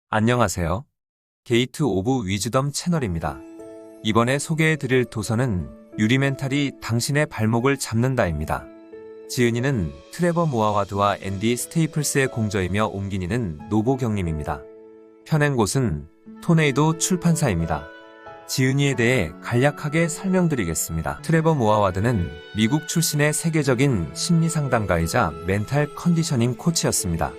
안녕하세요. 게이트 오브 위즈덤 채널입니다. 이번에 소개해드릴 도서는 유리멘탈이 당신의 발목을 잡는다입니다. 지은이는 트레버 모아와드와 앤디 스테이플스의 공저이며 옮긴이는 노보 경님입니다. 펴낸 곳은 토네이도 출판사입니다. 지은이에 대해 간략하게 설명드리겠습니다. 트레버 모아와드는 미국 출신의 세계적인 심리상담가이자 멘탈 컨디셔닝 코치였습니다.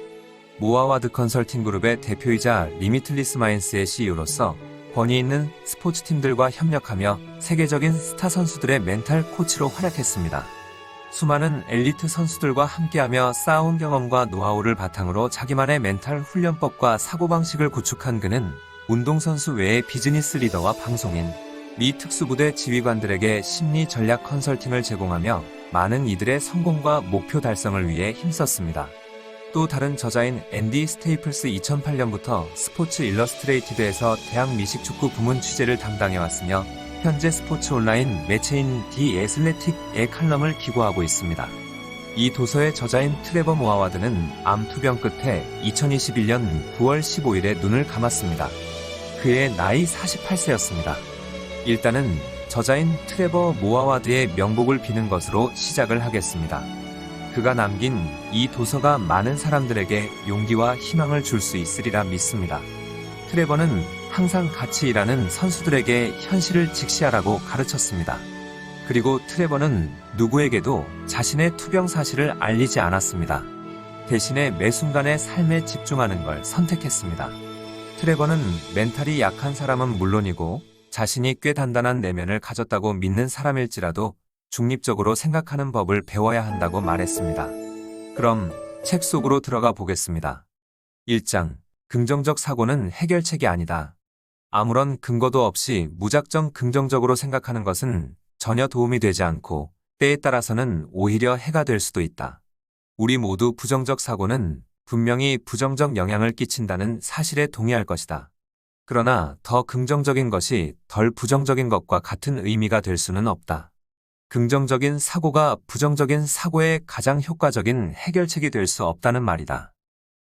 모아와드 컨설팅 그룹의 대표이자 리미틀리스 마인스의 CEO로서 권위 있는 스포츠팀들과 협력하며 세계적인 스타 선수들의 멘탈 코치로 활약했습니다. 수많은 엘리트 선수들과 함께하며 쌓아온 경험과 노하우를 바탕으로 자기만의 멘탈 훈련법과 사고방식을 구축한 그는 운동선수 외에 비즈니스 리더와 방송인, 미 특수부대 지휘관들에게 심리 전략 컨설팅을 제공하며 많은 이들의 성공과 목표 달성을 위해 힘썼습니다. 또 다른 저자인 앤디 스테이플스 2008년부터 스포츠 일러스트레이티드에서 대학 미식축구 부문 취재를 담당해왔으며 현재 스포츠 온라인 매체인 디 애슬레틱의 칼럼을 기고하고 있습니다. 이 도서의 저자인 트레버 모아와드는 암 투병 끝에 2021년 9월 15일에 눈을 감았습니다. 그의 나이 48세였습니다. 일단은 저자인 트레버 모아와드의 명복을 비는 것으로 시작을 하겠습니다. 그가 남긴 이 도서가 많은 사람들에게 용기와 희망을 줄 수 있으리라 믿습니다. 트레버는 항상 같이 일하는 선수들에게 현실을 직시하라고 가르쳤습니다. 그리고 트레버는 누구에게도 자신의 투병 사실을 알리지 않았습니다. 대신에 매 순간의 삶에 집중하는 걸 선택했습니다. 트레버는 멘탈이 약한 사람은 물론이고 자신이 꽤 단단한 내면을 가졌다고 믿는 사람일지라도 중립적으로 생각하는 법을 배워야 한다고 말했습니다. 그럼 책 속으로 들어가 보겠습니다. 1장. 긍정적 사고는 해결책이 아니다. 아무런 근거도 없이 무작정 긍정적으로 생각하는 것은 전혀 도움이 되지 않고 때에 따라서는 오히려 해가 될 수도 있다. 우리 모두 부정적 사고는 분명히 부정적 영향을 끼친다는 사실에 동의할 것이다. 그러나 더 긍정적인 것이 덜 부정적인 것과 같은 의미가 될 수는 없다. 긍정적인 사고가 부정적인 사고의 가장 효과적인 해결책이 될 수 없다는 말이다.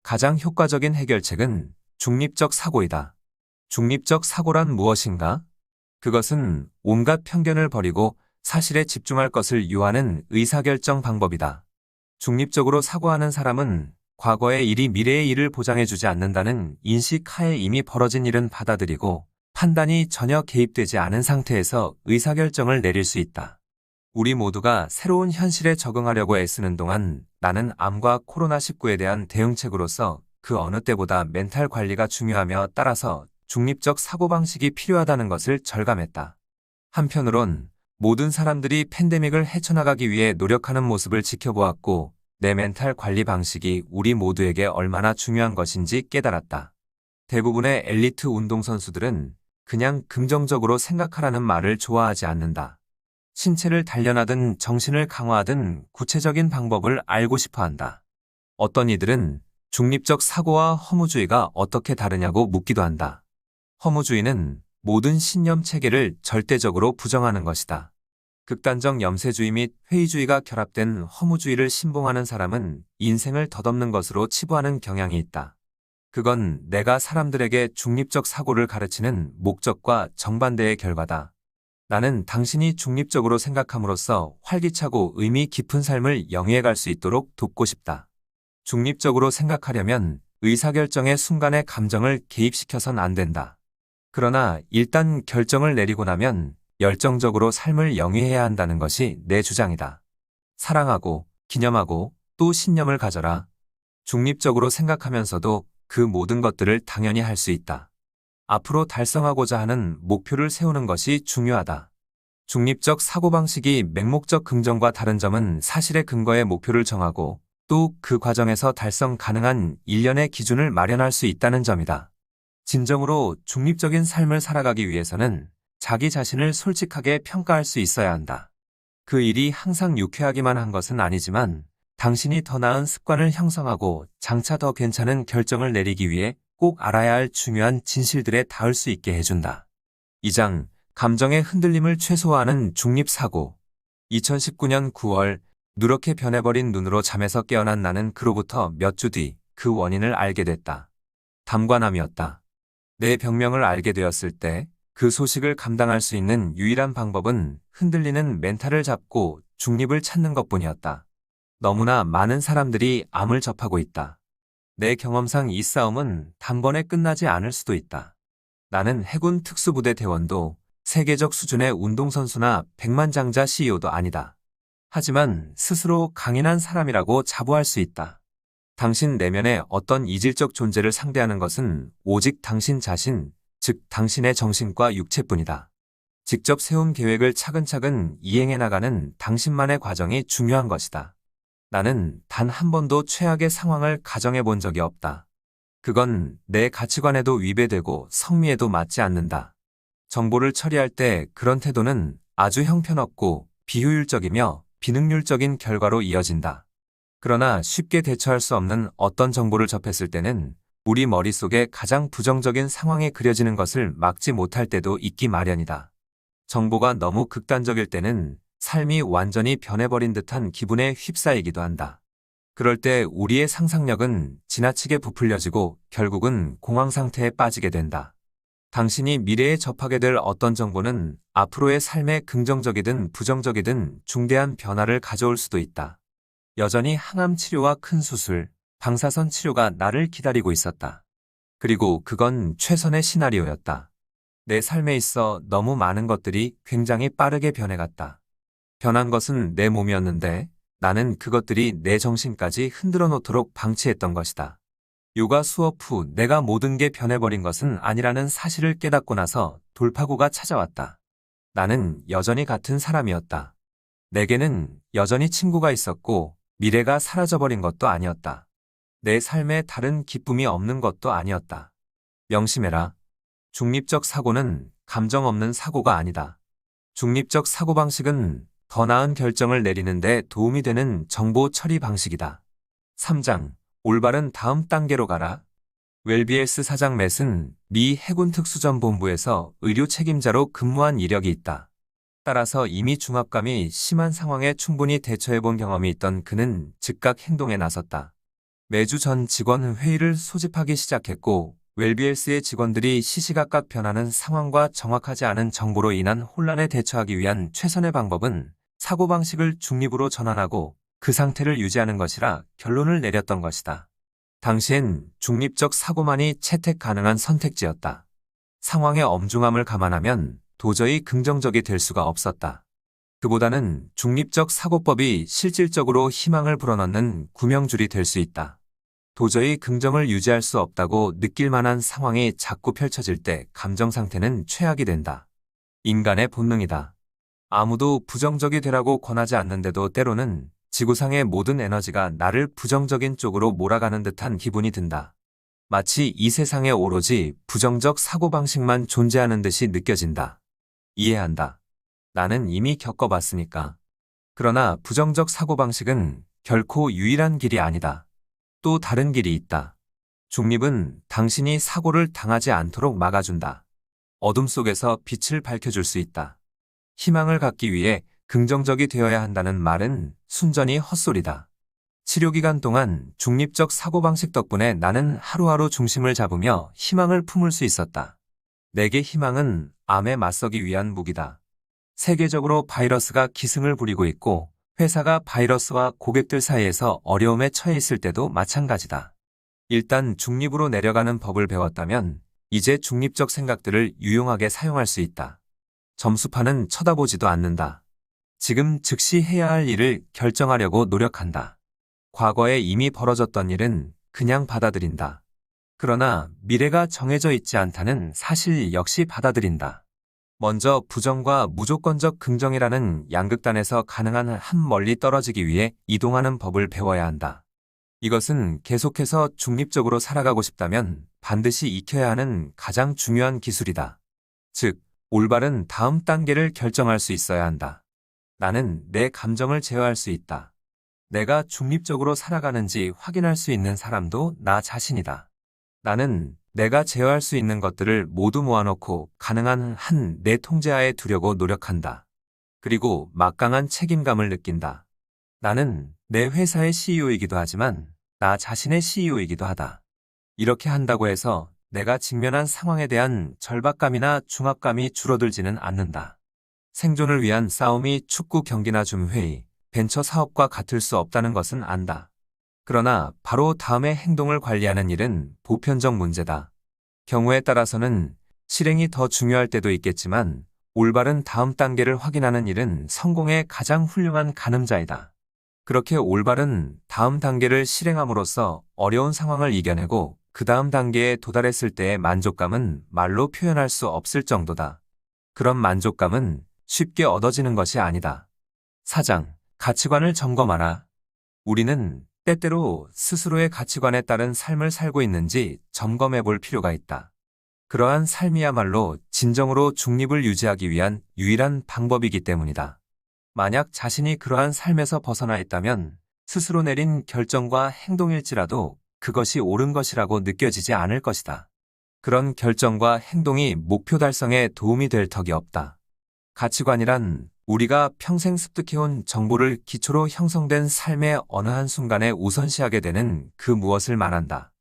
가장 효과적인 해결책은 중립적 사고이다. 중립적 사고란 무엇인가? 그것은 온갖 편견을 버리고 사실에 집중할 것을 유하는 의사결정 방법이다. 중립적으로 사고하는 사람은 과거의 일이 미래의 일을 보장해주지 않는다는 인식하에 이미 벌어진 일은 받아들이고 판단이 전혀 개입되지 않은 상태에서 의사결정을 내릴 수 있다. 우리 모두가 새로운 현실에 적응하려고 애쓰는 동안 나는 암과 코로나19에 대한 대응책으로서 그 어느 때보다 멘탈 관리가 중요하며 따라서 중립적 사고방식이 필요하다는 것을 절감했다. 한편으론 모든 사람들이 팬데믹을 헤쳐나가기 위해 노력하는 모습을 지켜보았고 내 멘탈 관리 방식이 우리 모두에게 얼마나 중요한 것인지 깨달았다. 대부분의 엘리트 운동선수들은 그냥 긍정적으로 생각하라는 말을 좋아하지 않는다. 신체를 단련하든 정신을 강화하든 구체적인 방법을 알고 싶어 한다. 어떤 이들은 중립적 사고와 허무주의가 어떻게 다르냐고 묻기도 한다. 허무주의는 모든 신념 체계를 절대적으로 부정하는 것이다. 극단적 염세주의 및 회의주의가 결합된 허무주의를 신봉하는 사람은 인생을 덧없는 것으로 치부하는 경향이 있다. 그건 내가 사람들에게 중립적 사고를 가르치는 목적과 정반대의 결과다. 나는 당신이 중립적으로 생각함으로써 활기차고 의미 깊은 삶을 영위해 갈 수 있도록 돕고 싶다. 중립적으로 생각하려면 의사결정의 순간의 감정을 개입시켜선 안 된다. 그러나 일단 결정을 내리고 나면 열정적으로 삶을 영위해야 한다는 것이 내 주장이다. 사랑하고 기념하고 또 신념을 가져라. 중립적으로 생각하면서도 그 모든 것들을 당연히 할 수 있다. 앞으로 달성하고자 하는 목표를 세우는 것이 중요하다. 중립적 사고방식이 맹목적 긍정과 다른 점은 사실의 근거에 목표를 정하고 또 그 과정에서 달성 가능한 일련의 기준을 마련할 수 있다는 점이다. 진정으로 중립적인 삶을 살아가기 위해서는 자기 자신을 솔직하게 평가할 수 있어야 한다. 그 일이 항상 유쾌하기만 한 것은 아니지만 당신이 더 나은 습관을 형성하고 장차 더 괜찮은 결정을 내리기 위해 꼭 알아야 할 중요한 진실들에 닿을 수 있게 해준다. 2장, 감정의 흔들림을 최소화하는 중립사고. 2019년 9월 누렇게 변해버린 눈으로 잠에서 깨어난 나는 그로부터 몇 주 뒤 그 원인을 알게 됐다. 담관함이었다. 내 병명을 알게 되었을 때 그 소식을 감당할 수 있는 유일한 방법은 흔들리는 멘탈을 잡고 중립을 찾는 것뿐이었다. 너무나 많은 사람들이 암을 접하고 있다. 내 경험상 이 싸움은 단번에 끝나지 않을 수도 있다. 나는 해군 특수부대 대원도 세계적 수준의 운동선수나 백만장자 CEO도 아니다. 하지만 스스로 강인한 사람이라고 자부할 수 있다. 당신 내면의 어떤 이질적 존재를 상대하는 것은 오직 당신 자신, 즉 당신의 정신과 육체뿐이다. 직접 세운 계획을 차근차근 이행해 나가는 당신만의 과정이 중요한 것이다. 나는 단 한 번도 최악의 상황을 가정해 본 적이 없다. 그건 내 가치관에도 위배되고 성미에도 맞지 않는다. 정보를 처리할 때 그런 태도는 아주 형편없고 비효율적이며 비능률적인 결과로 이어진다. 그러나 쉽게 대처할 수 없는 어떤 정보를 접했을 때는 우리 머릿속에 가장 부정적인 상황이 그려지는 것을 막지 못할 때도 있기 마련이다. 정보가 너무 극단적일 때는 삶이 완전히 변해버린 듯한 기분에 휩싸이기도 한다. 그럴 때 우리의 상상력은 지나치게 부풀려지고 결국은 공황 상태에 빠지게 된다. 당신이 미래에 접하게 될 어떤 정보는 앞으로의 삶에 긍정적이든 부정적이든 중대한 변화를 가져올 수도 있다. 여전히 항암 치료와 큰 수술, 방사선 치료가 나를 기다리고 있었다. 그리고 그건 최선의 시나리오였다. 내 삶에 있어 너무 많은 것들이 굉장히 빠르게 변해갔다. 변한 것은 내 몸이었는데 나는 그것들이 내 정신까지 흔들어 놓도록 방치했던 것이다. 요가 수업 후 내가 모든 게 변해버린 것은 아니라는 사실을 깨닫고 나서 돌파구가 찾아왔다. 나는 여전히 같은 사람이었다. 내게는 여전히 친구가 있었고 미래가 사라져버린 것도 아니었다. 내 삶에 다른 기쁨이 없는 것도 아니었다. 명심해라. 중립적 사고는 감정 없는 사고가 아니다. 중립적 사고방식은 더 나은 결정을 내리는데 도움이 되는 정보 처리 방식이다. 3장. 올바른 다음 단계로 가라. 웰비에스 사장 맷은 미 해군 특수전본부에서 의료 책임자로 근무한 이력이 있다. 따라서 이미 중압감이 심한 상황에 충분히 대처해본 경험이 있던 그는 즉각 행동에 나섰다. 매주 전 직원 회의를 소집하기 시작했고 웰비에스의 직원들이 시시각각 변하는 상황과 정확하지 않은 정보로 인한 혼란에 대처하기 위한 최선의 방법은 사고방식을 중립으로 전환하고 그 상태를 유지하는 것이라 결론을 내렸던 것이다. 당시엔 중립적 사고만이 채택 가능한 선택지였다. 상황의 엄중함을 감안하면 도저히 긍정적이 될 수가 없었다. 그보다는 중립적 사고법이 실질적으로 희망을 불어넣는 구명줄이 될 수 있다. 도저히 긍정을 유지할 수 없다고 느낄 만한 상황이 자꾸 펼쳐질 때 감정 상태는 최악이 된다. 인간의 본능이다. 아무도 부정적이 되라고 권하지 않는데도 때로는 지구상의 모든 에너지가 나를 부정적인 쪽으로 몰아가는 듯한 기분이 든다. 마치 이 세상에 오로지 부정적 사고방식만 존재하는 듯이 느껴진다. 이해한다. 나는 이미 겪어봤으니까. 그러나 부정적 사고방식은 결코 유일한 길이 아니다. 또 다른 길이 있다. 중립은 당신이 사고를 당하지 않도록 막아준다. 어둠 속에서 빛을 밝혀줄 수 있다. 희망을 갖기 위해 긍정적이 되어야 한다는 말은 순전히 헛소리다. 치료기간 동안 중립적 사고방식 덕분에 나는 하루하루 중심을 잡으며 희망을 품을 수 있었다. 내게 희망은 암에 맞서기 위한 무기다. 세계적으로 바이러스가 기승을 부리고 있고 회사가 바이러스와 고객들 사이에서 어려움에 처해 있을 때도 마찬가지다. 일단 중립으로 내려가는 법을 배웠다면 이제 중립적 생각들을 유용하게 사용할 수 있다. 점수판은 쳐다보지도 않는다. 지금 즉시 해야 할 일을 결정하려고 노력한다. 과거에 이미 벌어졌던 일은 그냥 받아들인다. 그러나 미래가 정해져 있지 않다는 사실 역시 받아들인다. 먼저 부정과 무조건적 긍정이라는 양극단에서 가능한 한 멀리 떨어지기 위해 이동하는 법을 배워야 한다. 이것은 계속해서 중립적으로 살아가고 싶다면 반드시 익혀야 하는 가장 중요한 기술이다. 즉, 올바른 다음 단계를 결정할 수 있어야 한다. 나는 내 감정을 제어할 수 있다. 내가 중립적으로 살아가는지 확인할 수 있는 사람도 나 자신이다. 나는 내가 제어할 수 있는 것들을 모두 모아놓고 가능한 한 내 통제하에 두려고 노력한다. 그리고 막강한 책임감을 느낀다. 나는 내 회사의 CEO이기도 하지만 나 자신의 CEO이기도 하다. 이렇게 한다고 해서 내가 직면한 상황에 대한 절박감이나 중압감이 줄어들지는 않는다. 생존을 위한 싸움이 축구 경기나 줌회의, 벤처 사업과 같을 수 없다는 것은 안다. 그러나 바로 다음의 행동을 관리하는 일은 보편적 문제다. 경우에 따라서는 실행이 더 중요할 때도 있겠지만 올바른 다음 단계를 확인하는 일은 성공의 가장 훌륭한 가늠자이다. 그렇게 올바른 다음 단계를 실행함으로써 어려운 상황을 이겨내고 그 다음 단계에 도달했을 때의 만족감은 말로 표현할 수 없을 정도다. 그런 만족감은 쉽게 얻어지는 것이 아니다. 4장, 가치관을 점검하라. 우리는 때때로 스스로의 가치관에 따른 삶을 살고 있는지 점검해 볼 필요가 있다. 그러한 삶이야말로 진정으로 중립을 유지하기 위한 유일한 방법이기 때문이다. 만약 자신이 그러한 삶에서 벗어나 있다면 스스로 내린 결정과 행동일지라도 그것이 옳은 것이라고 느껴지지 않을 것이다. 그런 결정과 행동이 목표 달성에 도움이 될 턱이 없다. 가치관이란 우리가 평생 습득해온 정보를 기초로 형성된 삶의 어느 한순간에 우선시하게 되는 그 무엇을 말한다.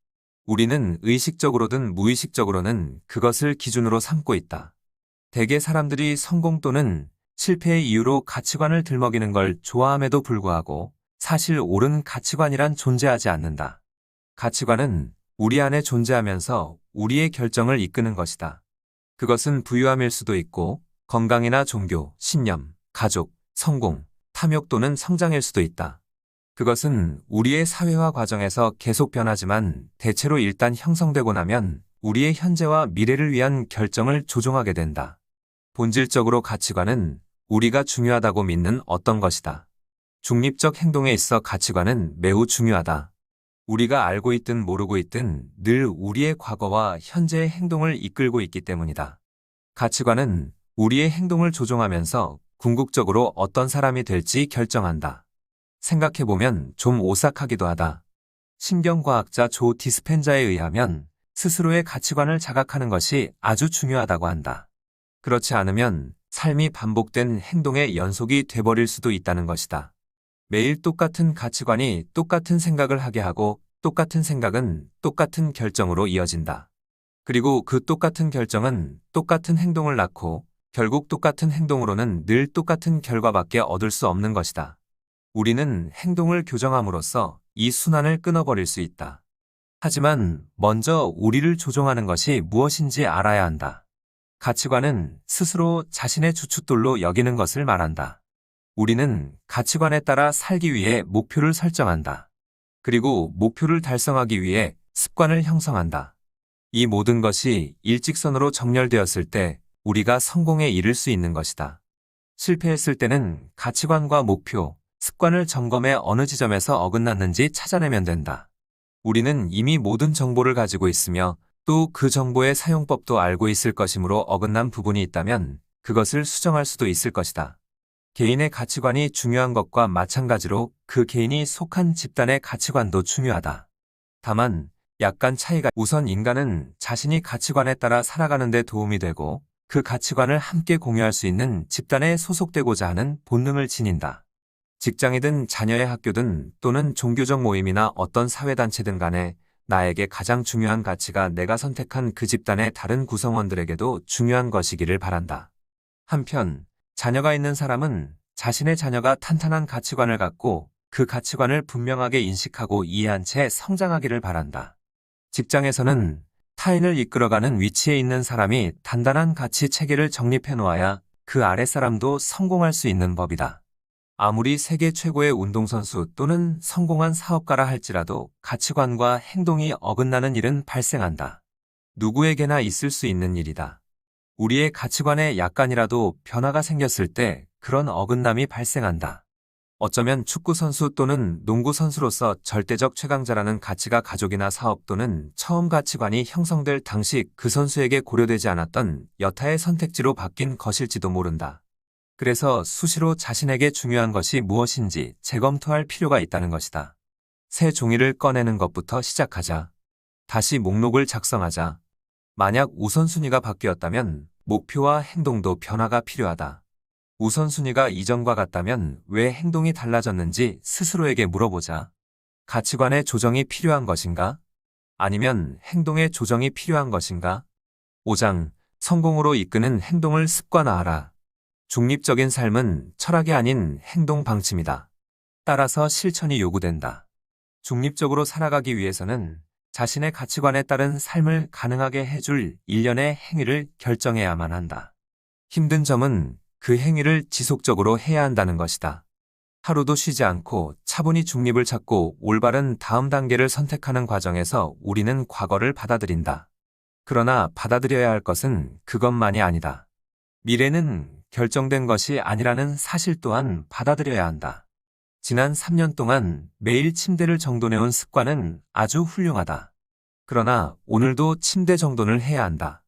우리는 의식적으로든 무의식적으로는 그것을 기준으로 삼고 있다. 대개 사람들이 성공 또는 실패의 이유로 가치관을 들먹이는 걸 좋아함에도 불구하고 사실 옳은 가치관이란 존재하지 않는다. 가치관은 우리 안에 존재하면서 우리의 결정을 이끄는 것이다. 그것은 부유함일 수도 있고 건강이나 종교, 신념, 가족, 성공, 탐욕 또는 성장일 수도 있다. 그것은 우리의 사회화 과정에서 계속 변하지만 대체로 일단 형성되고 나면 우리의 현재와 미래를 위한 결정을 조종하게 된다. 본질적으로 가치관은 우리가 중요하다고 믿는 어떤 것이다. 중립적 행동에 있어 가치관은 매우 중요하다. 우리가 알고 있든 모르고 있든 늘 우리의 과거와 현재의 행동을 이끌고 있기 때문이다. 가치관은 우리의 행동을 조종하면서 궁극적으로 어떤 사람이 될지 결정한다. 생각해보면 좀 오싹하기도 하다. 신경과학자 조 디스펜자에 의하면 스스로의 가치관을 자각하는 것이 아주 중요하다고 한다. 그렇지 않으면 삶이 반복된 행동의 연속이 돼버릴 수도 있다는 것이다. 매일 똑같은 가치관이 똑같은 생각을 하게 하고 똑같은 생각은 똑같은 결정으로 이어진다. 그리고 그 똑같은 결정은 똑같은 행동을 낳고 결국 똑같은 행동으로는 늘 똑같은 결과밖에 얻을 수 없는 것이다. 우리는 행동을 교정함으로써 이 순환을 끊어버릴 수 있다. 하지만 먼저 우리를 조종하는 것이 무엇인지 알아야 한다. 가치관은 스스로 자신의 주춧돌로 여기는 것을 말한다. 우리는 가치관에 따라 살기 위해 목표를 설정한다. 그리고 목표를 달성하기 위해 습관을 형성한다. 이 모든 것이 일직선으로 정렬되었을 때 우리가 성공에 이를 수 있는 것이다. 실패했을 때는 가치관과 목표, 습관을 점검해 어느 지점에서 어긋났는지 찾아내면 된다. 우리는 이미 모든 정보를 가지고 있으며 또 그 정보의 사용법도 알고 있을 것이므로 어긋난 부분이 있다면 그것을 수정할 수도 있을 것이다. 개인의 가치관이 중요한 것과 마찬가지로 그 개인이 속한 집단의 가치관도 중요하다. 다만 약간 차이가 우선 인간은 자신이 가치관에 따라 살아가는 데 도움이 되고 그 가치관을 함께 공유할 수 있는 집단에 소속되고자 하는 본능을 지닌다. 직장이든 자녀의 학교든 또는 종교적 모임이나 어떤 사회단체든 간에 나에게 가장 중요한 가치가 내가 선택한 그 집단의 다른 구성원들에게도 중요한 것이기를 바란다. 한편 자녀가 있는 사람은 자신의 자녀가 탄탄한 가치관을 갖고 그 가치관을 분명하게 인식하고 이해한 채 성장하기를 바란다. 직장에서는 타인을 이끌어가는 위치에 있는 사람이 단단한 가치 체계를 정립해 놓아야 그 아랫사람도 성공할 수 있는 법이다. 아무리 세계 최고의 운동선수 또는 성공한 사업가라 할지라도 가치관과 행동이 어긋나는 일은 발생한다. 누구에게나 있을 수 있는 일이다. 우리의 가치관에 약간이라도 변화가 생겼을 때 그런 어긋남이 발생한다. 어쩌면 축구선수 또는 농구선수로서 절대적 최강자라는 가치가 가족이나 사업 또는 처음 가치관이 형성될 당시 그 선수에게 고려되지 않았던 여타의 선택지로 바뀐 것일지도 모른다. 그래서 수시로 자신에게 중요한 것이 무엇인지 재검토할 필요가 있다는 것이다. 새 종이를 꺼내는 것부터 시작하자. 다시 목록을 작성하자. 만약 우선순위가 바뀌었다면 목표와 행동도 변화가 필요하다. 우선순위가 이전과 같다면 왜 행동이 달라졌는지 스스로에게 물어보자. 가치관의 조정이 필요한 것인가? 아니면 행동의 조정이 필요한 것인가? 5장. 성공으로 이끄는 행동을 습관화하라. 중립적인 삶은 철학이 아닌 행동 방침이다. 따라서 실천이 요구된다. 중립적으로 살아가기 위해서는 자신의 가치관에 따른 삶을 가능하게 해줄 일련의 행위를 결정해야만 한다. 힘든 점은 그 행위를 지속적으로 해야 한다는 것이다. 하루도 쉬지 않고 차분히 중립을 찾고 올바른 다음 단계를 선택하는 과정에서 우리는 과거를 받아들인다. 그러나 받아들여야 할 것은 그것만이 아니다. 미래는 결정된 것이 아니라는 사실 또한 받아들여야 한다. 지난 3년 동안 매일 침대를 정돈해온 습관은 아주 훌륭하다. 그러나 오늘도 침대 정돈을 해야 한다.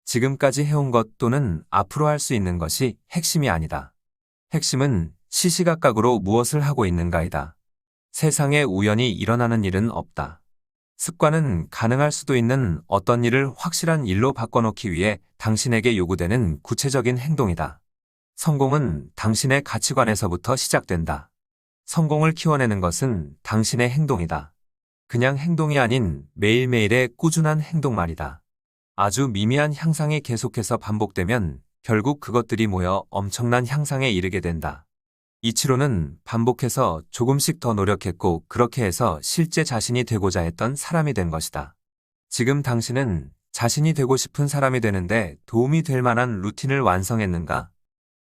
지금까지 해온 것 또는 앞으로 할 수 있는 것이 핵심이 아니다. 핵심은 시시각각으로 무엇을 하고 있는가이다. 세상에 우연히 일어나는 일은 없다. 습관은 가능할 수도 있는 어떤 일을 확실한 일로 바꿔놓기 위해 당신에게 요구되는 구체적인 행동이다. 성공은 당신의 가치관에서부터 시작된다. 성공을 키워내는 것은 당신의 행동이다. 그냥 행동이 아닌 매일매일의 꾸준한 행동 말이다. 아주 미미한 향상이 계속해서 반복되면 결국 그것들이 모여 엄청난 향상에 이르게 된다. 이치로는 반복해서 조금씩 더 노력했고 그렇게 해서 실제 자신이 되고자 했던 사람이 된 것이다. 지금 당신은 자신이 되고 싶은 사람이 되는데 도움이 될 만한 루틴을 완성했는가?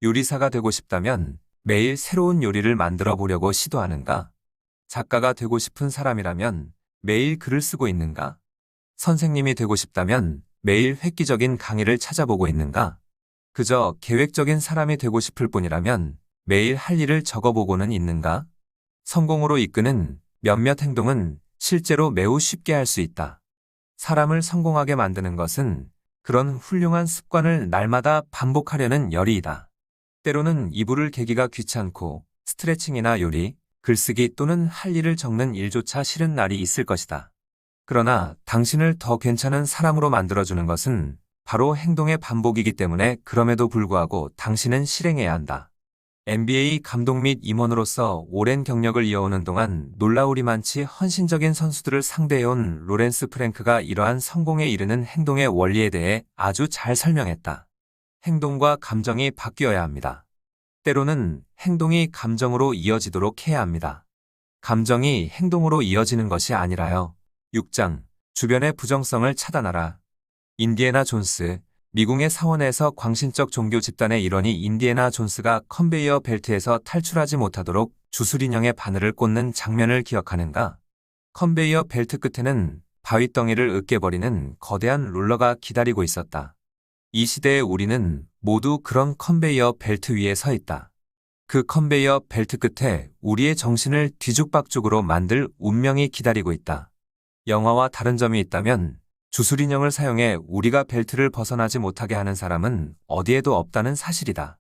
요리사가 되고 싶다면 매일 새로운 요리를 만들어 보려고 시도하는가? 작가가 되고 싶은 사람이라면 매일 글을 쓰고 있는가? 선생님이 되고 싶다면 매일 획기적인 강의를 찾아보고 있는가? 그저 계획적인 사람이 되고 싶을 뿐이라면 매일 할 일을 적어보고는 있는가? 성공으로 이끄는 몇몇 행동은 실제로 매우 쉽게 할 수 있다. 사람을 성공하게 만드는 것은 그런 훌륭한 습관을 날마다 반복하려는 열의이다. 때로는 이불을 개기가 귀찮고 스트레칭이나 요리, 글쓰기 또는 할 일을 적는 일조차 싫은 날이 있을 것이다. 그러나 당신을 더 괜찮은 사람으로 만들어주는 것은 바로 행동의 반복이기 때문에 그럼에도 불구하고 당신은 실행해야 한다. NBA 감독 및 임원으로서 오랜 경력을 이어오는 동안 놀라우리만치 헌신적인 선수들을 상대해온 로렌스 프랭크가 이러한 성공에 이르는 행동의 원리에 대해 아주 잘 설명했다. 행동과 감정이 바뀌어야 합니다. 때로는 행동이 감정으로 이어지도록 해야 합니다. 감정이 행동으로 이어지는 것이 아니라요. 6장. 주변의 부정성을 차단하라. 인디애나 존스. 미국의 사원에서 광신적 종교 집단의 일원이 인디애나 존스가 컨베이어 벨트에서 탈출하지 못하도록 주술인형의 바늘을 꽂는 장면을 기억하는가? 컨베이어 벨트 끝에는 바위덩이를 으깨버리는 거대한 롤러가 기다리고 있었다. 이 시대의 우리는 모두 그런 컨베이어 벨트 위에 서 있다. 그 컨베이어 벨트 끝에 우리의 정신을 뒤죽박죽으로 만들 운명이 기다리고 있다. 영화와 다른 점이 있다면 주술인형을 사용해 우리가 벨트를 벗어나지 못하게 하는 사람은 어디에도 없다는 사실이다.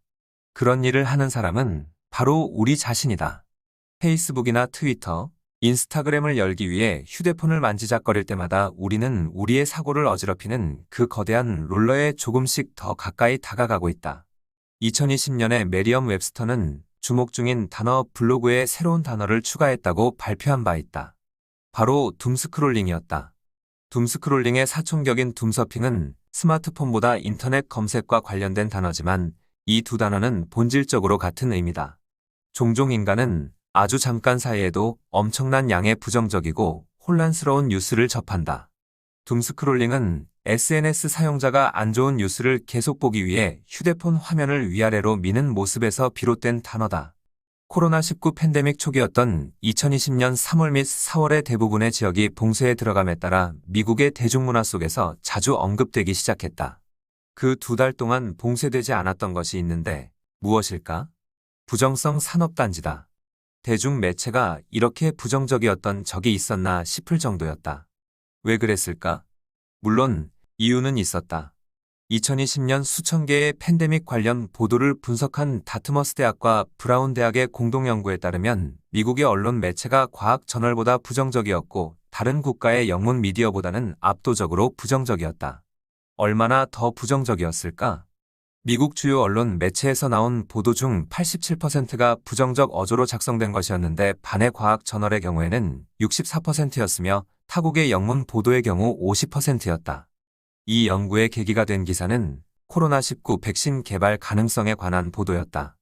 그런 일을 하는 사람은 바로 우리 자신이다. 페이스북이나 트위터, 인스타그램을 열기 위해 휴대폰을 만지작거릴 때마다 우리는 우리의 사고를 어지럽히는 그 거대한 롤러에 조금씩 더 가까이 다가가고 있다. 2020년에 메리엄 웹스터는 주목 중인 단어 블로그에 새로운 단어를 추가했다고 발표한 바 있다. 바로 둠스크롤링이었다. 둠스크롤링의 사촌격인 둠서핑은 스마트폰보다 인터넷 검색과 관련된 단어지만 이 두 단어는 본질적으로 같은 의미다. 종종 인간은 아주 잠깐 사이에도 엄청난 양의 부정적이고 혼란스러운 뉴스를 접한다. 둠스크롤링은 SNS 사용자가 안 좋은 뉴스를 계속 보기 위해 휴대폰 화면을 위아래로 미는 모습에서 비롯된 단어다. 코로나19 팬데믹 초기였던 2020년 3월 및 4월의 대부분의 지역이 봉쇄에 들어감에 따라 미국의 대중문화 속에서 자주 언급되기 시작했다. 그 2달 동안 봉쇄되지 않았던 것이 있는데 무엇일까? 부정성 산업단지다. 대중매체가 이렇게 부정적이었던 적이 있었나 싶을 정도였다. 왜 그랬을까? 물론 이유는 있었다. 2020년 수천 개의 팬데믹 관련 보도를 분석한 다트머스 대학과 브라운 대학의 공동 연구에 따르면 미국의 언론 매체가 과학 저널보다 부정적이었고 다른 국가의 영문 미디어보다는 압도적으로 부정적이었다. 얼마나 더 부정적이었을까? 미국 주요 언론 매체에서 나온 보도 중 87%가 부정적 어조로 작성된 것이었는데 반의 과학 저널의 경우에는 64%였으며 타국의 영문 보도의 경우 50%였다. 이 연구의 계기가 된 기사는 코로나19 백신 개발 가능성에 관한 보도였다.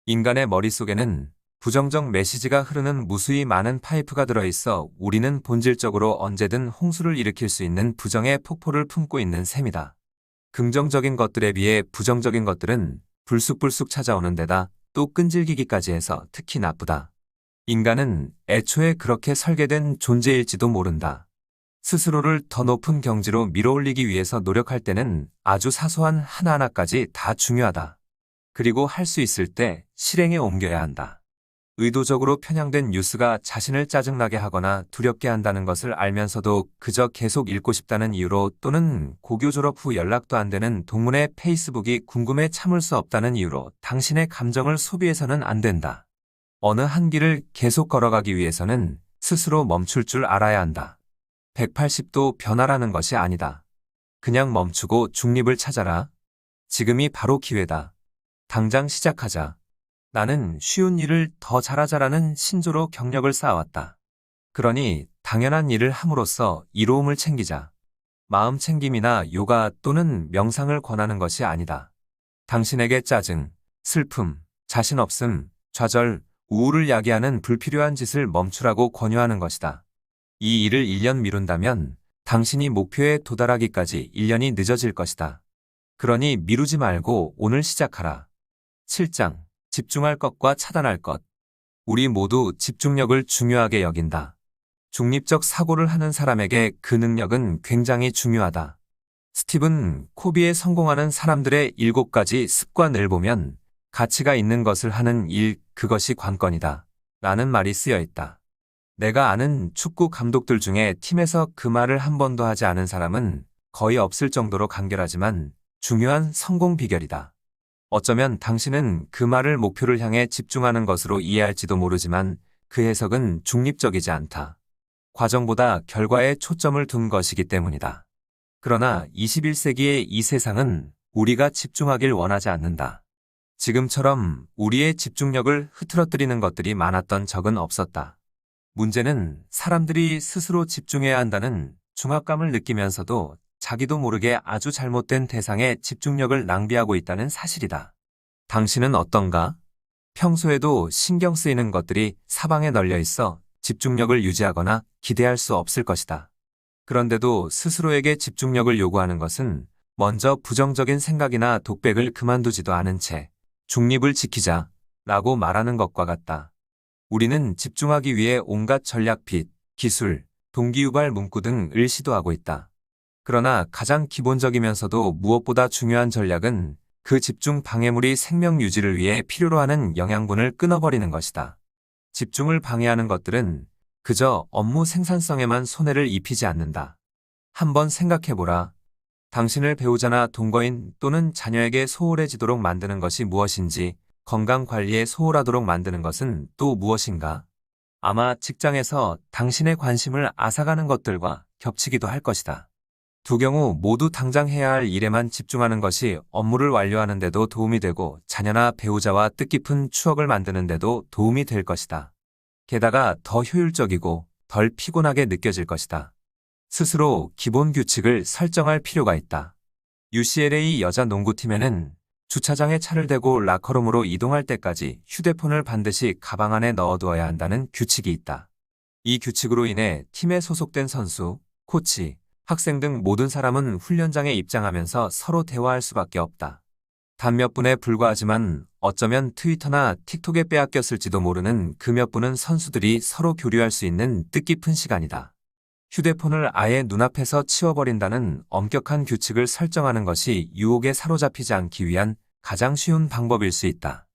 인간의 머릿속에는 부정적 메시지가 흐르는 무수히 많은 파이프가 들어있어 우리는 본질적으로 언제든 홍수를 일으킬 수 있는 부정의 폭포를 품고 있는 셈이다. 긍정적인 것들에 비해 부정적인 것들은 불쑥불쑥 찾아오는 데다 또 끈질기기까지 해서 특히 나쁘다. 인간은 애초에 그렇게 설계된 존재일지도 모른다. 스스로를 더 높은 경지로 밀어올리기 위해서 노력할 때는 아주 사소한 하나하나까지 다 중요하다. 그리고 할 수 있을 때 실행에 옮겨야 한다. 의도적으로 편향된 뉴스가 자신을 짜증나게 하거나 두렵게 한다는 것을 알면서도 그저 계속 읽고 싶다는 이유로 또는 고교 졸업 후 연락도 안 되는 동문의 페이스북이 궁금해 참을 수 없다는 이유로 당신의 감정을 소비해서는 안 된다. 어느 한 길을 계속 걸어가기 위해서는 스스로 멈출 줄 알아야 한다. 180도 변화라는 것이 아니다. 그냥 멈추고 중립을 찾아라. 지금이 바로 기회다. 당장 시작하자. 나는 쉬운 일을 더 잘하자라는 신조로 경력을 쌓아왔다. 그러니 당연한 일을 함으로써 이로움을 챙기자. 마음 챙김이나 요가 또는 명상을 권하는 것이 아니다. 당신에게 짜증, 슬픔, 자신 없음, 좌절, 우울을 야기하는 불필요한 짓을 멈추라고 권유하는 것이다. 이 일을 1년 미룬다면 당신이 목표에 도달하기까지 1년이 늦어질 것이다. 그러니 미루지 말고 오늘 시작하라. 7장. 집중할 것과 차단할 것. 우리 모두 집중력을 중요하게 여긴다. 중립적 사고를 하는 사람에게 그 능력은 굉장히 중요하다. 스티븐 코비의 성공하는 사람들의 7가지 습관을 보면 가치가 있는 것을 하는 일, 그것이 관건이다. 라는 말이 쓰여 있다. 내가 아는 축구 감독들 중에 팀에서 그 말을 한 번도 하지 않은 사람은 거의 없을 정도로 간결하지만 중요한 성공 비결이다. 어쩌면 당신은 그 말을 목표를 향해 집중하는 것으로 이해할지도 모르지만 그 해석은 중립적이지 않다. 과정보다 결과에 초점을 둔 것이기 때문이다. 그러나 21세기의 이 세상은 우리가 집중하길 원하지 않는다. 지금처럼 우리의 집중력을 흐트러뜨리는 것들이 많았던 적은 없었다. 문제는 사람들이 스스로 집중해야 한다는 중압감을 느끼면서도 자기도 모르게 아주 잘못된 대상에 집중력을 낭비하고 있다는 사실이다. 당신은 어떤가? 평소에도 신경 쓰이는 것들이 사방에 널려 있어 집중력을 유지하거나 기대할 수 없을 것이다. 그런데도 스스로에게 집중력을 요구하는 것은 먼저 부정적인 생각이나 독백을 그만두지도 않은 채 중립을 지키자 라고 말하는 것과 같다. 우리는 집중하기 위해 온갖 전략 빚, 기술, 동기유발 문구 등을 시도하고 있다. 그러나 가장 기본적이면서도 무엇보다 중요한 전략은 그 집중 방해물이 생명 유지를 위해 필요로 하는 영양분을 끊어버리는 것이다. 집중을 방해하는 것들은 그저 업무 생산성에만 손해를 입히지 않는다. 한번 생각해보라. 당신을 배우자나 동거인 또는 자녀에게 소홀해지도록 만드는 것이 무엇인지, 건강관리에 소홀하도록 만드는 것은 또 무엇인가? 아마 직장에서 당신의 관심을 앗아가는 것들과 겹치기도 할 것이다. 두 경우 모두 당장 해야 할 일에만 집중하는 것이 업무를 완료하는 데도 도움이 되고 자녀나 배우자와 뜻깊은 추억을 만드는 데도 도움이 될 것이다. 게다가 더 효율적이고 덜 피곤하게 느껴질 것이다. 스스로 기본 규칙을 설정할 필요가 있다. UCLA 여자 농구팀에는 주차장에 차를 대고 라커룸으로 이동할 때까지 휴대폰을 반드시 가방 안에 넣어두어야 한다는 규칙이 있다. 이 규칙으로 인해 팀에 소속된 선수, 코치, 학생 등 모든 사람은 훈련장에 입장하면서 서로 대화할 수밖에 없다. 단 몇 분에 불과하지만 어쩌면 트위터나 틱톡에 빼앗겼을지도 모르는 그 몇 분은 선수들이 서로 교류할 수 있는 뜻깊은 시간이다. 휴대폰을 아예 눈앞에서 치워버린다는 엄격한 규칙을 설정하는 것이 유혹에 사로잡히지 않기 위한 가장 쉬운 방법일 수 있다.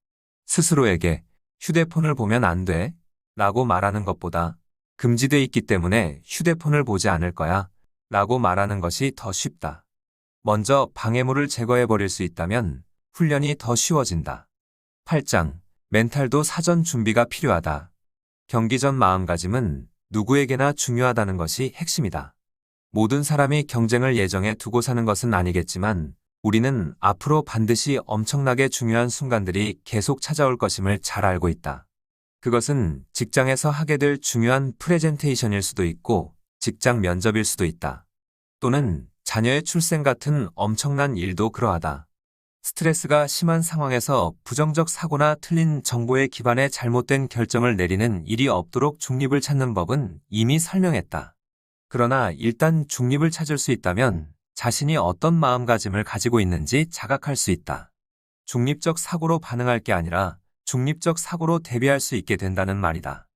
스스로에게 휴대폰을 보면 안 돼 라고 말하는 것보다 금지돼 있기 때문에 휴대폰을 보지 않을 거야 라고 말하는 것이 더 쉽다. 먼저 방해물을 제거해버릴 수 있다면 훈련이 더 쉬워진다. 8장. 멘탈도 사전 준비가 필요하다. 경기 전 마음가짐은 누구에게나 중요하다는 것이 핵심이다. 모든 사람이 경쟁을 예정해 두고 사는 것은 아니겠지만 우리는 앞으로 반드시 엄청나게 중요한 순간들이 계속 찾아올 것임을 잘 알고 있다. 그것은 직장에서 하게 될 중요한 프레젠테이션일 수도 있고 직장 면접일 수도 있다. 또는 자녀의 출생 같은 엄청난 일도 그러하다. 스트레스가 심한 상황에서 부정적 사고나 틀린 정보에 기반해 잘못된 결정을 내리는 일이 없도록 중립을 찾는 법은 이미 설명했다. 그러나 일단 중립을 찾을 수 있다면 자신이 어떤 마음가짐을 가지고 있는지 자각할 수 있다. 중립적 사고로 반응할 게 아니라 중립적 사고로 대비할 수 있게 된다는 말이다.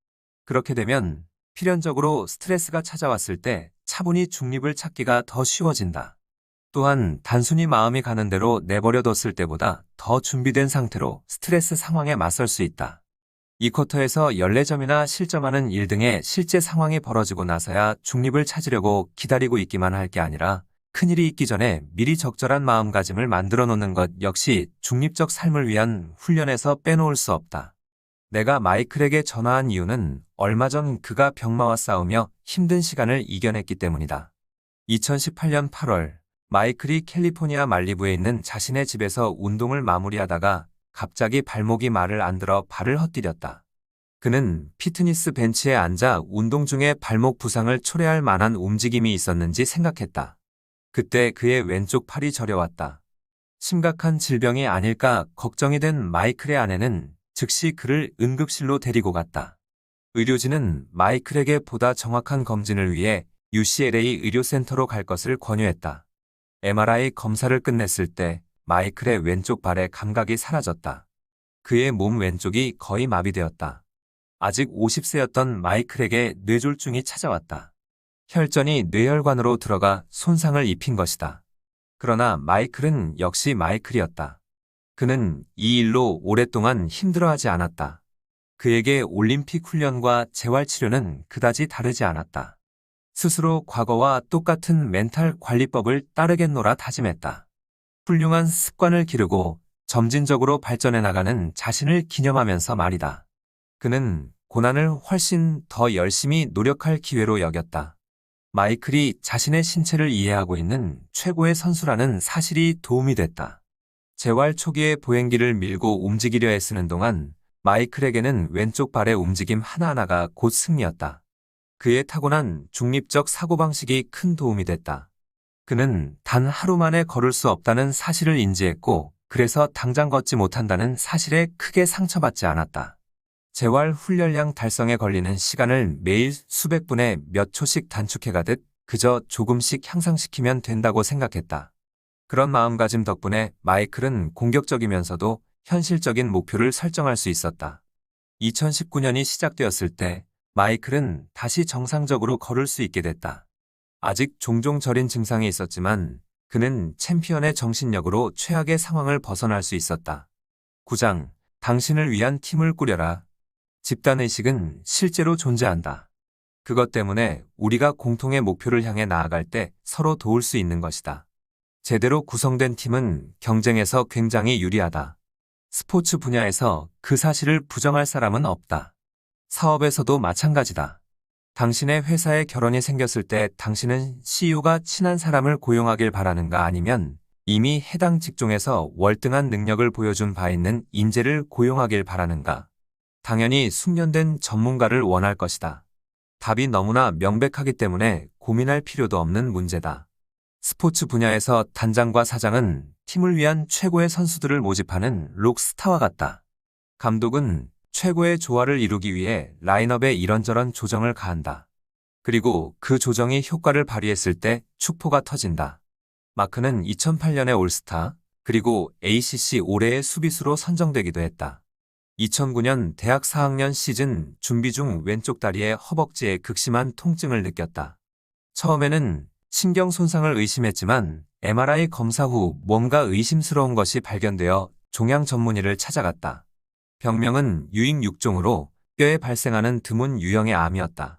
그렇게 되면 필연적으로 스트레스가 찾아왔을 때 차분히 중립을 찾기가 더 쉬워진다. 또한 단순히 마음이 가는 대로 내버려뒀을 때보다 더 준비된 상태로 스트레스 상황에 맞설 수 있다. 이 쿼터에서 연례점이나 실점하는 일 등의 실제 상황이 벌어지고 나서야 중립을 찾으려고 기다리고 있기만 할 게 아니라 큰일이 있기 전에 미리 적절한 마음가짐을 만들어 놓는 것 역시 중립적 삶을 위한 훈련에서 빼놓을 수 없다. 내가 마이클에게 전화한 이유는 얼마 전 그가 병마와 싸우며 힘든 시간을 이겨냈기 때문이다. 2018년 8월 마이클이 캘리포니아 말리부에 있는 자신의 집에서 운동을 마무리하다가 갑자기 발목이 말을 안 들어 발을 헛디뎠다. 그는 피트니스 벤치에 앉아 운동 중에 발목 부상을 초래할 만한 움직임이 있었는지 생각했다. 그때 그의 왼쪽 팔이 저려왔다. 심각한 질병이 아닐까 걱정이 된 마이클의 아내는 즉시 그를 응급실로 데리고 갔다. 의료진은 마이클에게 보다 정확한 검진을 위해 UCLA 의료센터로 갈 것을 권유했다. MRI 검사를 끝냈을 때 마이클의 왼쪽 발의 감각이 사라졌다. 그의 몸 왼쪽이 거의 마비되었다. 아직 50세였던 마이클에게 뇌졸중이 찾아왔다. 혈전이 뇌혈관으로 들어가 손상을 입힌 것이다. 그러나 마이클은 역시 마이클이었다. 그는 이 일로 오랫동안 힘들어하지 않았다. 그에게 올림픽 훈련과 재활치료는 그다지 다르지 않았다. 스스로 과거와 똑같은 멘탈 관리법을 따르겠노라 다짐했다. 훌륭한 습관을 기르고 점진적으로 발전해 나가는 자신을 기념하면서 말이다. 그는 고난을 훨씬 더 열심히 노력할 기회로 여겼다. 마이클이 자신의 신체를 이해하고 있는 최고의 선수라는 사실이 도움이 됐다. 재활 초기에 보행기를 밀고 움직이려 애쓰는 동안 마이클에게는 왼쪽 발의 움직임 하나하나가 곧 승리였다. 그의 타고난 중립적 사고방식이 큰 도움이 됐다. 그는 단 하루 만에 걸을 수 없다는 사실을 인지했고 그래서 당장 걷지 못한다는 사실에 크게 상처받지 않았다. 재활 훈련량 달성에 걸리는 시간을 매일 수백 분의 몇 초씩 단축해가듯 그저 조금씩 향상시키면 된다고 생각했다. 그런 마음가짐 덕분에 마이클은 공격적이면서도 현실적인 목표를 설정할 수 있었다. 2019년이 시작되었을 때 마이클은 다시 정상적으로 걸을 수 있게 됐다. 아직 종종 저린 증상이 있었지만 그는 챔피언의 정신력으로 최악의 상황을 벗어날 수 있었다. 9장, 당신을 위한 팀을 꾸려라. 집단의식은 실제로 존재한다. 그것 때문에 우리가 공통의 목표를 향해 나아갈 때 서로 도울 수 있는 것이다. 제대로 구성된 팀은 경쟁에서 굉장히 유리하다. 스포츠 분야에서 그 사실을 부정할 사람은 없다. 사업에서도 마찬가지다. 당신의 회사에 결혼이 생겼을 때 당신은 CEO가 친한 사람을 고용하길 바라는가 아니면 이미 해당 직종에서 월등한 능력을 보여준 바 있는 인재를 고용하길 바라는가? 당연히 숙련된 전문가를 원할 것이다. 답이 너무나 명백하기 때문에 고민할 필요도 없는 문제다. 스포츠 분야에서 단장과 사장은 팀을 위한 최고의 선수들을 모집하는 록스타와 같다. 감독은 최고의 조화를 이루기 위해 라인업에 이런저런 조정을 가한다. 그리고 그 조정이 효과를 발휘했을 때 축포가 터진다. 마크는 2008년의 올스타, 그리고 ACC 올해의 수비수로 선정되기도 했다. 2009년 대학 4학년 시즌 준비 중 왼쪽 다리의 허벅지에 극심한 통증을 느꼈다. 처음에는 신경 손상을 의심했지만 MRI 검사 후 뭔가 의심스러운 것이 발견되어 종양 전문의를 찾아갔다. 병명은 유익6종으로 뼈에 발생하는 드문 유형의 암이었다.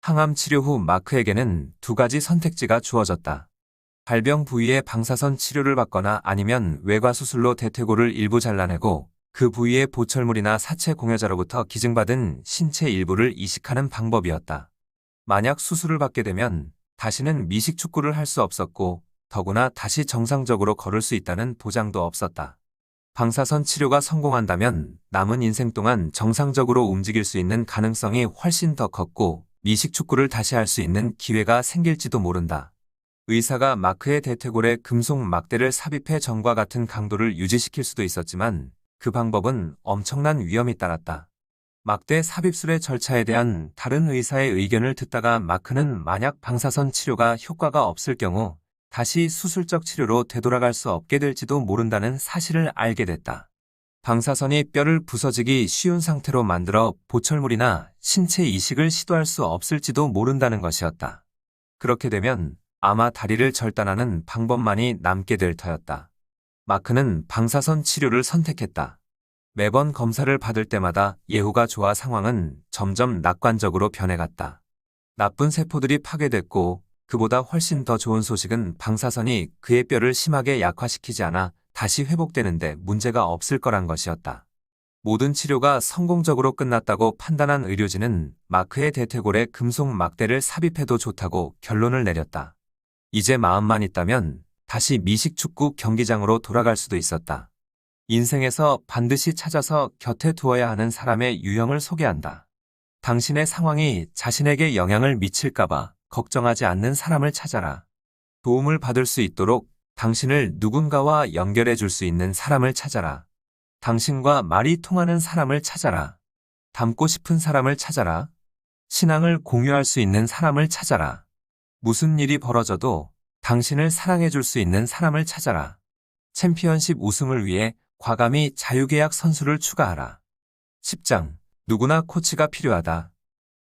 항암 치료 후 마크에게는 두 가지 선택지가 주어졌다. 발병 부위에 방사선 치료를 받거나 아니면 외과 수술로 대퇴골을 일부 잘라내고 그 부위에 보철물이나 사체 공여자로부터 기증받은 신체 일부를 이식하는 방법이었다. 만약 수술을 받게 되면 다시는 미식 축구를 할 수 없었고 더구나 다시 정상적으로 걸을 수 있다는 보장도 없었다. 방사선 치료가 성공한다면 남은 인생 동안 정상적으로 움직일 수 있는 가능성이 훨씬 더 컸고 미식축구를 다시 할 수 있는 기회가 생길지도 모른다. 의사가 마크의 대퇴골에 금속 막대를 삽입해 전과 같은 강도를 유지시킬 수도 있었지만 그 방법은 엄청난 위험이 따랐다. 막대 삽입술의 절차에 대한 다른 의사의 의견을 듣다가 마크는 만약 방사선 치료가 효과가 없을 경우 다시 수술적 치료로 되돌아갈 수 없게 될지도 모른다는 사실을 알게 됐다. 방사선이 뼈를 부서지기 쉬운 상태로 만들어 보철물이나 신체 이식을 시도할 수 없을지도 모른다는 것이었다. 그렇게 되면 아마 다리를 절단하는 방법만이 남게 될 터였다. 마크는 방사선 치료를 선택했다. 매번 검사를 받을 때마다 예후가 좋아 상황은 점점 낙관적으로 변해갔다. 나쁜 세포들이 파괴됐고 그보다 훨씬 더 좋은 소식은 방사선이 그의 뼈를 심하게 약화시키지 않아 다시 회복되는데 문제가 없을 거란 것이었다. 모든 치료가 성공적으로 끝났다고 판단한 의료진은 마크의 대퇴골에 금속 막대를 삽입해도 좋다고 결론을 내렸다. 이제 마음만 있다면 다시 미식축구 경기장으로 돌아갈 수도 있었다. 인생에서 반드시 찾아서 곁에 두어야 하는 사람의 유형을 소개한다. 당신의 상황이 자신에게 영향을 미칠까봐 걱정하지 않는 사람을 찾아라. 도움을 받을 수 있도록 당신을 누군가와 연결해 줄 수 있는 사람을 찾아라. 당신과 말이 통하는 사람을 찾아라. 닮고 싶은 사람을 찾아라. 신앙을 공유할 수 있는 사람을 찾아라. 무슨 일이 벌어져도 당신을 사랑해 줄 수 있는 사람을 찾아라. 챔피언십 우승을 위해 과감히 자유계약 선수를 추가하라. 10장. 누구나 코치가 필요하다.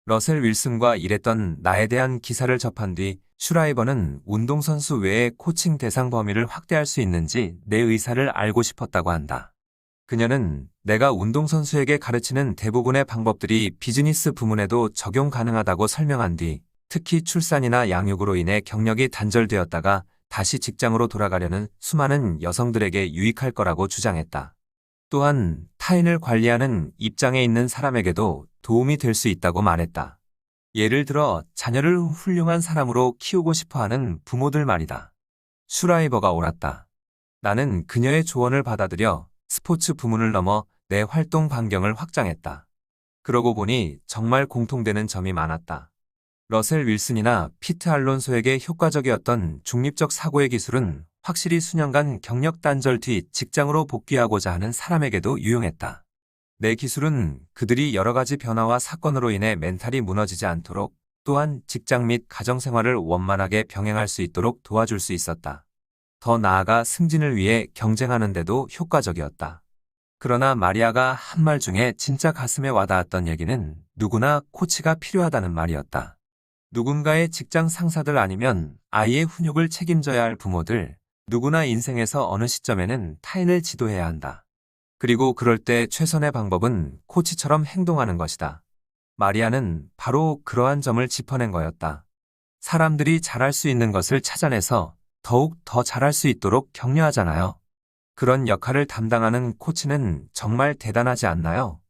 러셀 윌슨과 일했던 나에 대한 기사를 접한 뒤 슈라이버는 운동선수 외에 코칭 대상 범위를 확대할 수 있는지 내 의사를 알고 싶었다고 한다. 그녀는 내가 운동선수에게 가르치는 대부분의 방법들이 비즈니스 부문에도 적용 가능하다고 설명한 뒤 특히 출산이나 양육으로 인해 경력이 단절되었다가 다시 직장으로 돌아가려는 수많은 여성들에게 유익할 거라고 주장했다. 또한 타인을 관리하는 입장에 있는 사람에게도 도움이 될 수 있다고 말했다. 예를 들어 자녀를 훌륭한 사람으로 키우고 싶어하는 부모들 말이다. 슈라이버가 옳았다. 나는 그녀의 조언을 받아들여 스포츠 부문을 넘어 내 활동 반경을 확장했다. 그러고 보니 정말 공통되는 점이 많았다. 러셀 윌슨이나 피트 알론소에게 효과적이었던 중립적 사고의 기술은 확실히 수년간 경력 단절 뒤 직장으로 복귀하고자 하는 사람에게도 유용했다. 내 기술은 그들이 여러 가지 변화와 사건으로 인해 멘탈이 무너지지 않도록 또한 직장 및 가정생활을 원만하게 병행할 수 있도록 도와줄 수 있었다. 더 나아가 승진을 위해 경쟁하는 데도 효과적이었다. 그러나 마리아가 한 말 중에 진짜 가슴에 와닿았던 얘기는 누구나 코치가 필요하다는 말이었다. 누군가의 직장 상사들 아니면 아이의 훈육을 책임져야 할 부모들, 누구나 인생에서 어느 시점에는 타인을 지도해야 한다. 그리고 그럴 때 최선의 방법은 코치처럼 행동하는 것이다. 마리아는 바로 그러한 점을 짚어낸 거였다. 사람들이 잘할 수 있는 것을 찾아내서 더욱 더 잘할 수 있도록 격려하잖아요. 그런 역할을 담당하는 코치는 정말 대단하지 않나요?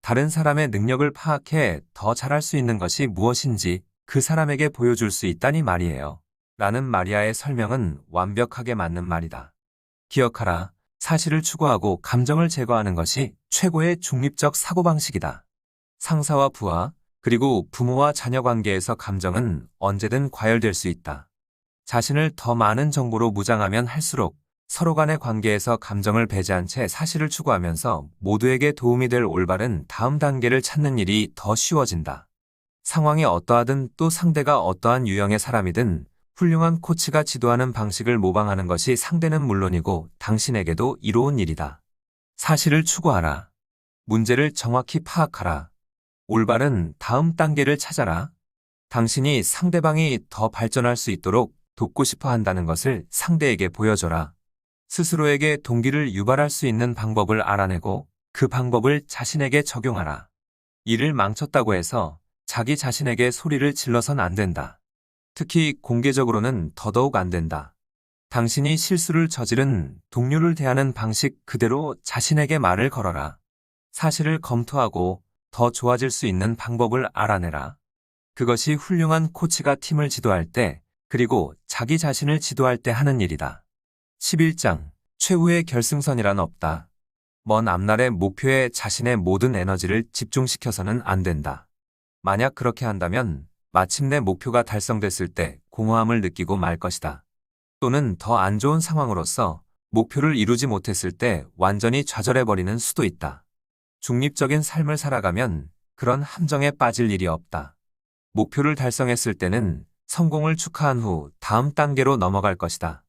다른 사람의 능력을 파악해 더 잘할 수 있는 것이 무엇인지 그 사람에게 보여줄 수 있다니 말이에요. 라는 마리아의 설명은 완벽하게 맞는 말이다. 기억하라. 사실을 추구하고 감정을 제거하는 것이 최고의 중립적 사고방식이다. 상사와 부하, 그리고 부모와 자녀 관계에서 감정은 언제든 과열될 수 있다. 자신을 더 많은 정보로 무장하면 할수록 서로 간의 관계에서 감정을 배제한 채 사실을 추구하면서 모두에게 도움이 될 올바른 다음 단계를 찾는 일이 더 쉬워진다. 상황이 어떠하든 또 상대가 어떠한 유형의 사람이든 훌륭한 코치가 지도하는 방식을 모방하는 것이 상대는 물론이고 당신에게도 이로운 일이다. 사실을 추구하라. 문제를 정확히 파악하라. 올바른 다음 단계를 찾아라. 당신이 상대방이 더 발전할 수 있도록 돕고 싶어 한다는 것을 상대에게 보여줘라. 스스로에게 동기를 유발할 수 있는 방법을 알아내고 그 방법을 자신에게 적용하라. 일을 망쳤다고 해서 자기 자신에게 소리를 질러선 안 된다. 특히 공개적으로는 더더욱 안 된다. 당신이 실수를 저지른 동료를 대하는 방식 그대로 자신에게 말을 걸어라. 사실을 검토하고 더 좋아질 수 있는 방법을 알아내라. 그것이 훌륭한 코치가 팀을 지도할 때 그리고 자기 자신을 지도할 때 하는 일이다. 11장 최후의 결승선이란 없다. 먼 앞날의 목표에 자신의 모든 에너지를 집중시켜서는 안 된다. 만약 그렇게 한다면 마침내 목표가 달성됐을 때 공허함을 느끼고 말 것이다. 또는 더 안 좋은 상황으로서 목표를 이루지 못했을 때 완전히 좌절해버리는 수도 있다. 중립적인 삶을 살아가면 그런 함정에 빠질 일이 없다. 목표를 달성했을 때는 성공을 축하한 후 다음 단계로 넘어갈 것이다.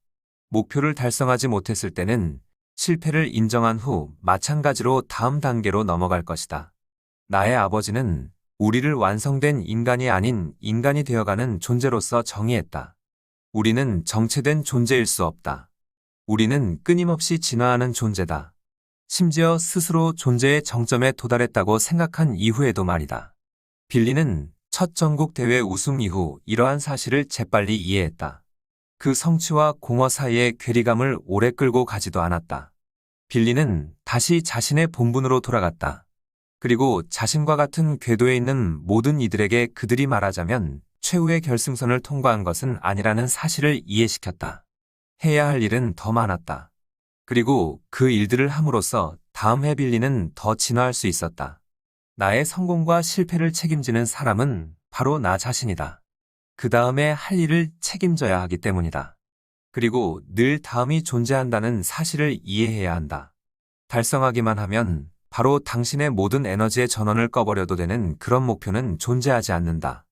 목표를 달성하지 못했을 때는 실패를 인정한 후 마찬가지로 다음 단계로 넘어갈 것이다. 나의 아버지는 우리를 완성된 인간이 아닌 인간이 되어가는 존재로서 정의했다. 우리는 정체된 존재일 수 없다. 우리는 끊임없이 진화하는 존재다. 심지어 스스로 존재의 정점에 도달했다고 생각한 이후에도 말이다. 빌리는 첫 전국 대회 우승 이후 이러한 사실을 재빨리 이해했다. 그 성취와 공허 사이의 괴리감을 오래 끌고 가지도 않았다. 빌리는 다시 자신의 본분으로 돌아갔다. 그리고 자신과 같은 궤도에 있는 모든 이들에게 그들이 말하자면 최후의 결승선을 통과한 것은 아니라는 사실을 이해시켰다. 해야 할 일은 더 많았다. 그리고 그 일들을 함으로써 다음 해 빌리는 더 진화할 수 있었다. 나의 성공과 실패를 책임지는 사람은 바로 나 자신이다. 그 다음에 할 일을 책임져야 하기 때문이다. 그리고 늘 다음이 존재한다는 사실을 이해해야 한다. 달성하기만 하면 바로 당신의 모든 에너지의 전원을 꺼버려도 되는 그런 목표는 존재하지 않는다.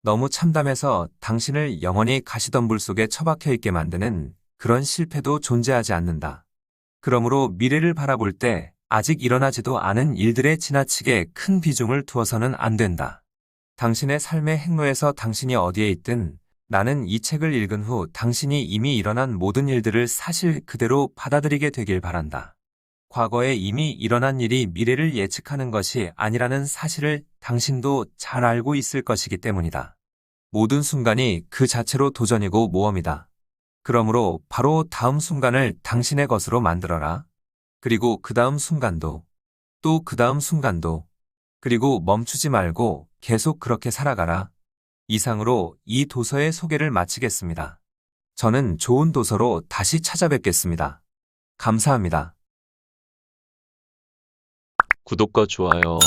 너무 참담해서 당신을 영원히 가시덤불 속에 처박혀 있게 만드는 그런 실패도 존재하지 않는다. 그러므로 미래를 바라볼 때 아직 일어나지도 않은 일들에 지나치게 큰 비중을 두어서는 안 된다. 당신의 삶의 행로에서 당신이 어디에 있든 나는 이 책을 읽은 후 당신이 이미 일어난 모든 일들을 사실 그대로 받아들이게 되길 바란다. 과거에 이미 일어난 일이 미래를 예측하는 것이 아니라는 사실을 당신도 잘 알고 있을 것이기 때문이다. 모든 순간이 그 자체로 도전이고 모험이다. 그러므로 바로 다음 순간을 당신의 것으로 만들어라. 그리고 그 다음 순간도, 또 그 다음 순간도, 그리고 멈추지 말고 계속 그렇게 살아가라. 이상으로 이 도서의 소개를 마치겠습니다. 저는 좋은 도서로 다시 찾아뵙겠습니다. 감사합니다. 구독과 좋아요,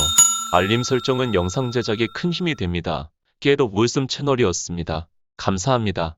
알림 설정은 영상 제작에 큰 힘이 됩니다. Get of Wisdom 채널이었습니다. 감사합니다.